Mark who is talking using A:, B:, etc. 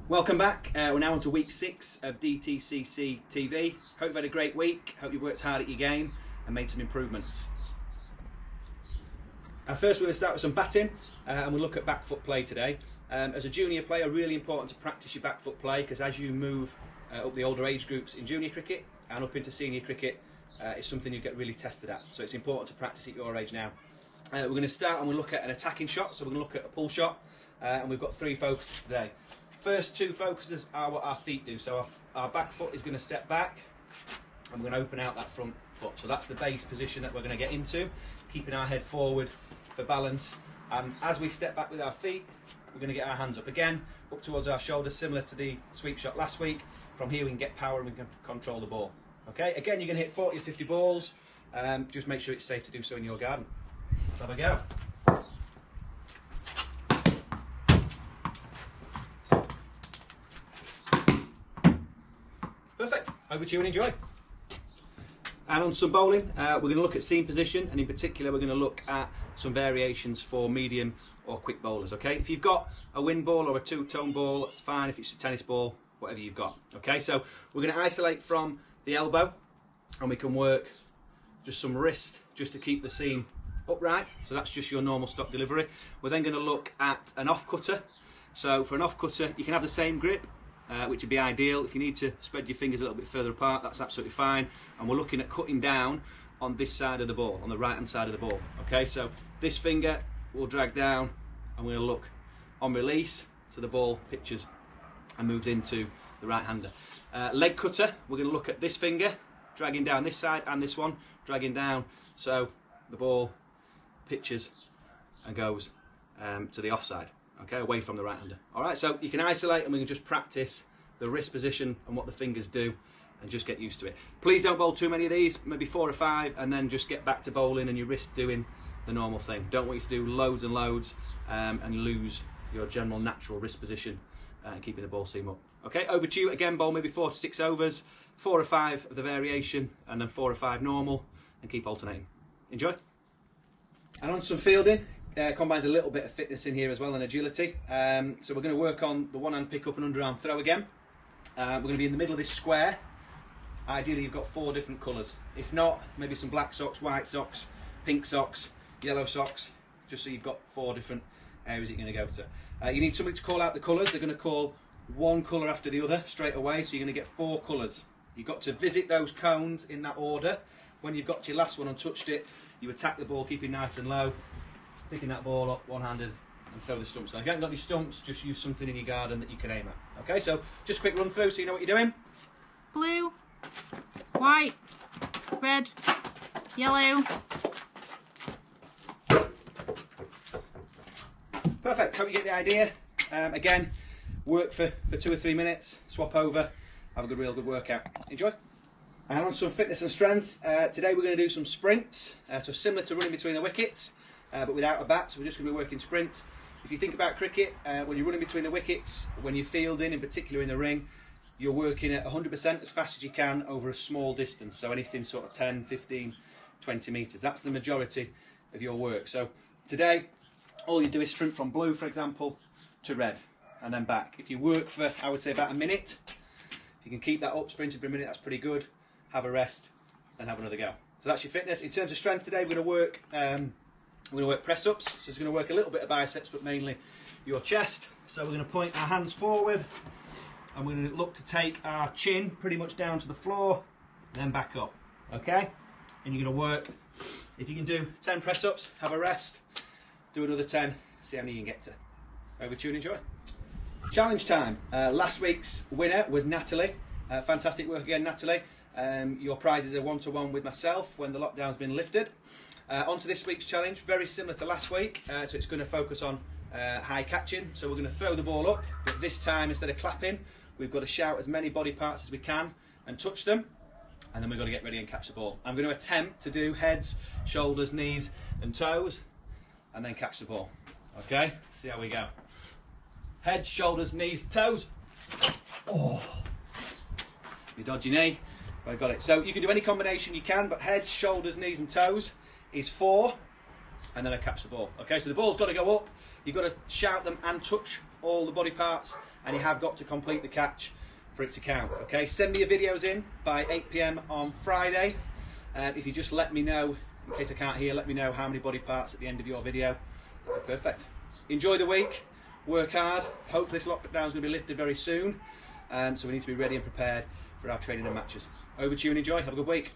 A: Welcome back. We're now on to week 6 of DTCC TV. Hope you've had a great week. Hope you've worked hard at your game and made some improvements. First we're going to start with some batting and we'll look at back foot play today. As a junior player, really important to practice your back foot play, because as you move up the older age groups in junior cricket and up into senior cricket, it's something you get really tested at. So it's important to practice at your age now. We're going to start and we'll look at an attacking shot. So we're going to look at a pull shot and we've got 3 focuses today. First 2 focuses are what our feet do. So our back foot is going to step back and we're going to open out that front foot. So that's the base position that we're going to get into, keeping our head forward for balance. And as we step back with our feet, we're going to get our hands up again, up towards our shoulders, similar to the sweep shot last week. From here we can get power and we can control the ball. Okay, again you're going to hit 40 or 50 balls. Just make sure it's safe to do so in your garden. Let's have a go. Perfect, over to you and enjoy. And on some bowling, we're going to look at seam position, and in particular we're going to look at some variations for medium or quick bowlers. Okay, if you've got a wind ball or a two-tone ball, that's fine. If it's a tennis ball, whatever you've got. Okay, so we're going to isolate from the elbow and we can work just some wrist just to keep the seam upright. So that's just your normal stock delivery. We're then going to look at an off cutter. So for an off cutter, you can have the same grip, which would be ideal. If you need to spread your fingers a little bit further apart, that's absolutely fine. And we're looking at cutting down on this side of the ball, on the right hand side of the ball. Okay, so this finger will drag down and we're going to look on release so the ball pitches and moves into the right hander. Leg cutter, we're going to look at this finger dragging down this side and this one dragging down so the ball pitches and goes to the offside, okay, away from the right hander. Alright, so you can isolate and we can just practice the wrist position and what the fingers do and just get used to it. Please don't bowl too many of these, maybe 4 or 5, and then just get back to bowling and your wrist doing the normal thing. Don't want you to do loads and loads and lose your general natural wrist position and keeping the ball seam up. Okay, over to you. Again, bowl maybe 4 to 6 overs, 4 or 5 of the variation, and then 4 or 5 normal, and keep alternating. Enjoy. And on some fielding, combines a little bit of fitness in here as well and agility. So we're going to work on the one-hand pick up and underarm throw again. We're going to be in the middle of this square. Ideally you've got 4 different colours. If not, maybe some black socks, white socks, pink socks, yellow socks, just so you've got 4 different areas you're going to go to. You need somebody to call out the colours. They're going to call one colour after the other straight away, so you're going to get 4 colours. You've got to visit those cones in that order. When you've got to your last one and touched it, you attack the ball, keeping nice and low, picking that ball up one-handed and throw the stumps. Now if you haven't got any stumps, just use something in your garden that you can aim at. Okay, so just a quick run through so you know what you're doing.
B: Blue, white, red, yellow.
A: Perfect, hope you get the idea. Again, work for 2 or 3 minutes, swap over, have a real good workout. Enjoy. And on some fitness and strength, today we're going to do some sprints, so similar to running between the wickets, but without a bat, so we're just going to be working sprints. If you think about cricket, when you're running between the wickets, when you're fielding, in particular in the ring, you're working at 100% as fast as you can over a small distance, so anything sort of 10, 15, 20 metres. That's the majority of your work. So today, all you do is sprint from blue, for example, to red, and then back. If you work for, I would say, about a minute, if you can keep that up, sprinting for a minute, that's pretty good. Have a rest, then have another go. So that's your fitness. In terms of strength today, we're going to work press-ups. So it's going to work a little bit of biceps, but mainly your chest. So we're going to point our hands forward, and we're going to look to take our chin pretty much down to the floor, then back up. Okay? And you're going to work. If you can do 10 press-ups, have a rest, do another 10, see how many you can get to. Over to you and enjoy. Challenge time. Last week's winner was Natalie. Fantastic work again, Natalie. Your prizes are 1-to-1 with myself when the lockdown's been lifted. On to this week's challenge, very similar to last week, so it's going to focus on high catching. So we're going to throw the ball up, but this time instead of clapping, we've got to shout as many body parts as we can and touch them, and then we've got to get ready and catch the ball. I'm going to attempt to do heads, shoulders, knees and toes, and then catch the ball. Okay, see how we go. Heads, shoulders, knees, toes. Oh, you dodgy knee. I got it. So you can do any combination you can, but heads, shoulders, knees and toes is 4, and then I catch the ball. Okay, so the ball's got to go up, you've got to shout them and touch all the body parts, and you have got to complete the catch for it to count. Okay, send me your videos in by 8 PM on Friday. If you just let me know, in case I can't hear, let me know how many body parts at the end of your video. Perfect. Enjoy the week, work hard. Hopefully this lockdown is going to be lifted very soon, so we need to be ready and prepared for our training and matches. Over to you and enjoy. Have a good week.